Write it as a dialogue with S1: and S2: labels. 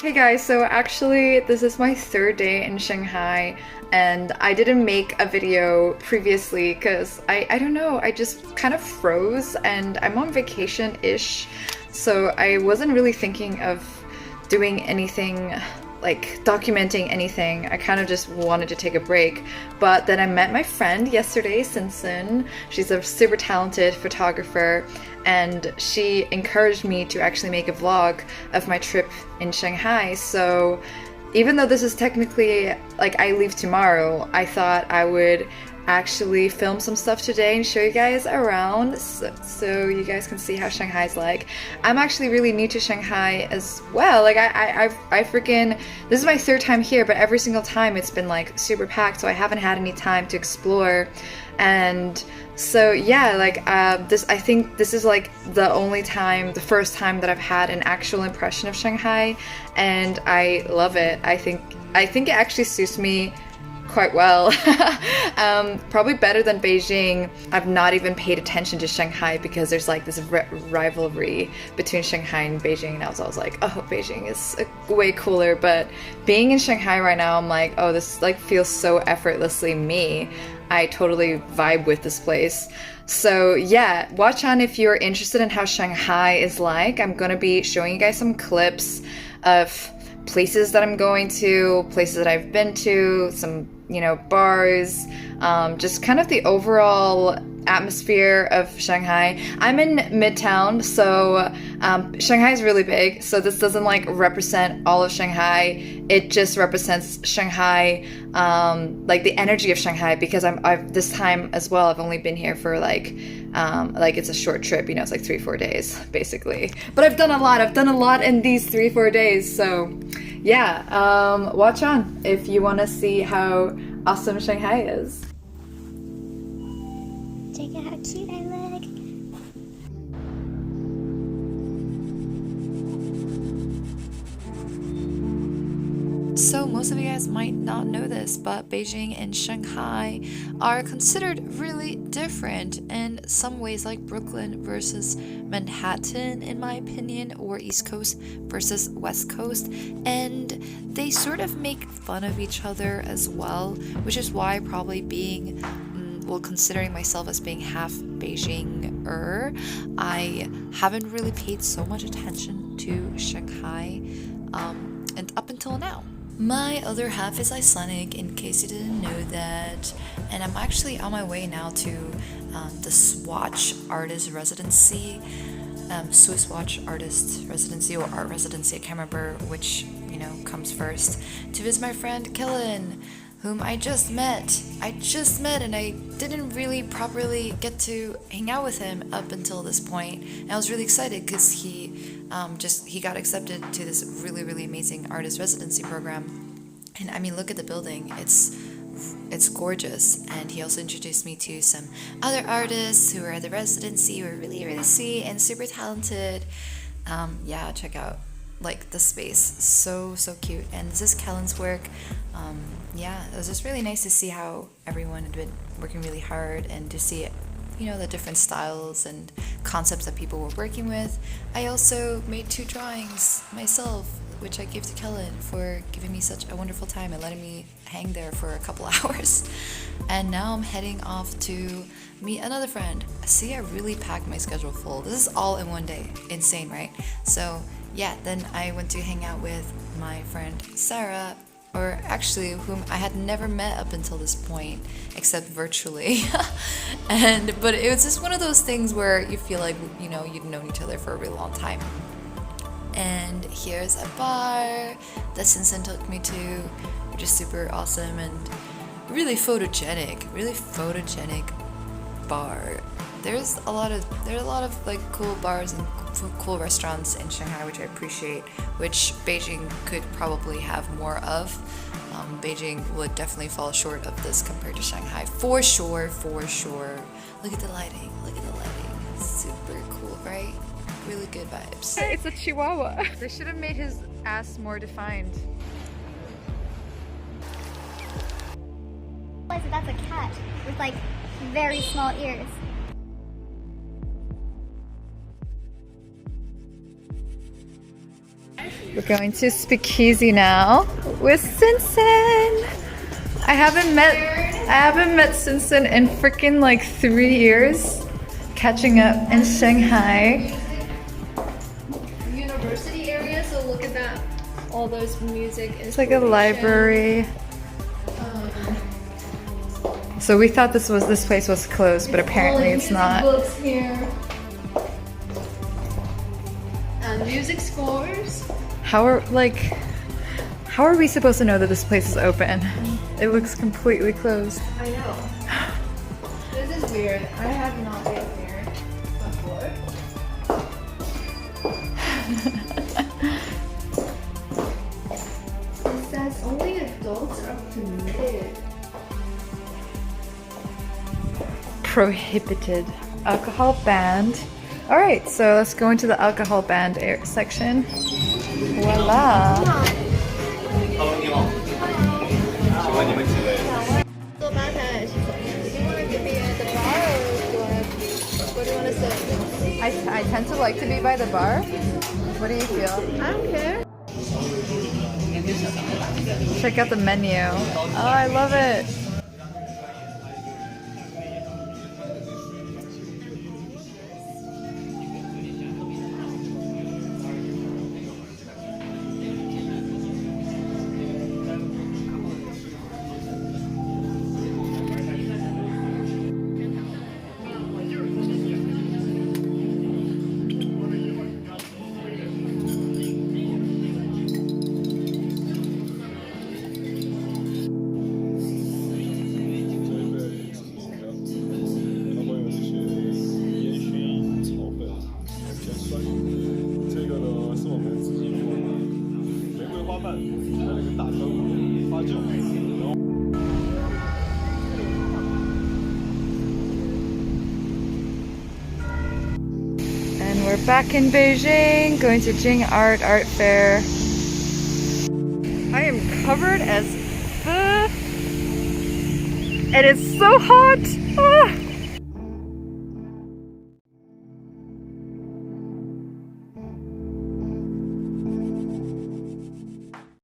S1: Hey guys, so actually this is my third day in Shanghai and I didn't make a video previously because I don't know, I just kind of froze and I'm on vacation-ish, so I wasn't really thinking of doing anything like documenting anything. I kind of just wanted to take a break. But then I met my friend yesterday, Sinsen. She's a super talented photographer and she encouraged me to actually make a vlog of my trip in Shanghai. So even though this is technically like I leave tomorrow, I thought I would actually film some stuff today and show you guys around so you guys can see how Shanghai's like. I'm actually really new to Shanghai as well. Like I freaking, this is my third time here, but every single time it's been like super packed, so I haven't had any time to explore. And so yeah, like I think this is like the first time that I've had an actual impression of Shanghai, and I love it. I think it actually suits me quite well. Probably better than Beijing. I've not even paid attention to Shanghai because there's like this rivalry between Shanghai and Beijing, and I was like, oh, Beijing is way cooler. But being in Shanghai right now, I'm like, oh, this like feels so effortlessly me. I totally vibe with this place. So yeah, watch on if you're interested in how Shanghai is like. I'm gonna be showing you guys some clips of places that I'm going to, places that I've been to, some, you know, bars, just kind of the overall atmosphere of Shanghai. I'm in Midtown, so Shanghai is really big, so this doesn't like represent all of Shanghai. It just represents Shanghai, like the energy of Shanghai, because I've this time as well, I've only been here for like it's a short trip, you know, it's like 3-4 days basically. But I've done a lot in these 3-4 days, so yeah, watch on if you want to see how awesome Shanghai is.
S2: Check out how cute I look.
S3: So most of you guys might not know this, but Beijing and Shanghai are considered really different in some ways, like Brooklyn versus Manhattan in my opinion, or East Coast versus West Coast, and they sort of make fun of each other as well, which is why probably being considering myself as being half Beijing-er, I haven't really paid so much attention to Shanghai and up until now. My other half is Icelandic, in case you didn't know that, and I'm actually on my way now to the Swatch Artist Residency, Swiss Watch Artist Residency or Art Residency, I can't remember which, you know, comes first, to visit my friend Kellen, whom I just met, and I didn't really properly get to hang out with him up until this point. And I was really excited because he got accepted to this really amazing artist residency program. And I mean, look at the building, it's gorgeous. And he also introduced me to some other artists who are at the residency, who are really sweet and super talented. Yeah, check out like the space, so cute. And this is Kellen's work. Yeah, it was just really nice to see how everyone had been working really hard and to see, you know, the different styles and concepts that people were working with. I also made 2 drawings myself, which I gave to Kellen for giving me such a wonderful time and letting me hang there for a couple hours. And now I'm heading off to meet another friend. See, I really packed my schedule full. This is all in one day. Insane, right? So yeah, then I went to hang out with my friend Sarah, or actually whom I had never met up until this point, except virtually. But it was just one of those things where you feel like, you know, you've known each other for a really long time. And here's a bar that Sinsen took me to, which is super awesome and really photogenic bar. There are a lot of like cool bars and cool restaurants in Shanghai, which I appreciate, which Beijing could probably have more of. Beijing would definitely fall short of this compared to Shanghai, for sure. Look at the lighting, super cool, right? Really good vibes.
S1: It's a chihuahua. They should have made his ass more defined.
S2: That's a cat with like very small ears.
S1: We're going to Speakeasy now with Simpson. I haven't met Simpson in freaking like 3 years. Catching up in Shanghai.
S4: University area, so look at that. All those music.
S1: It's like a library. So we thought this place was closed, but apparently it's not.
S4: Books here. Music scores.
S1: How are we supposed to know that this place is open? It looks completely closed.
S4: I know. This is weird. I have not been here before. It says only adults are permitted.
S1: Prohibited. Alcohol banned. Alright, so let's go into the alcohol banned section. Voila!
S4: So Marta, do you want to be at the bar or what do you want to say?
S1: I tend to like to be by the bar. What do you feel?
S4: I don't care.
S1: Check out the menu. Oh, I love it. And we're back in Beijing, going to Jing Art Fair. I am covered as fuck. It is so hot. Ah.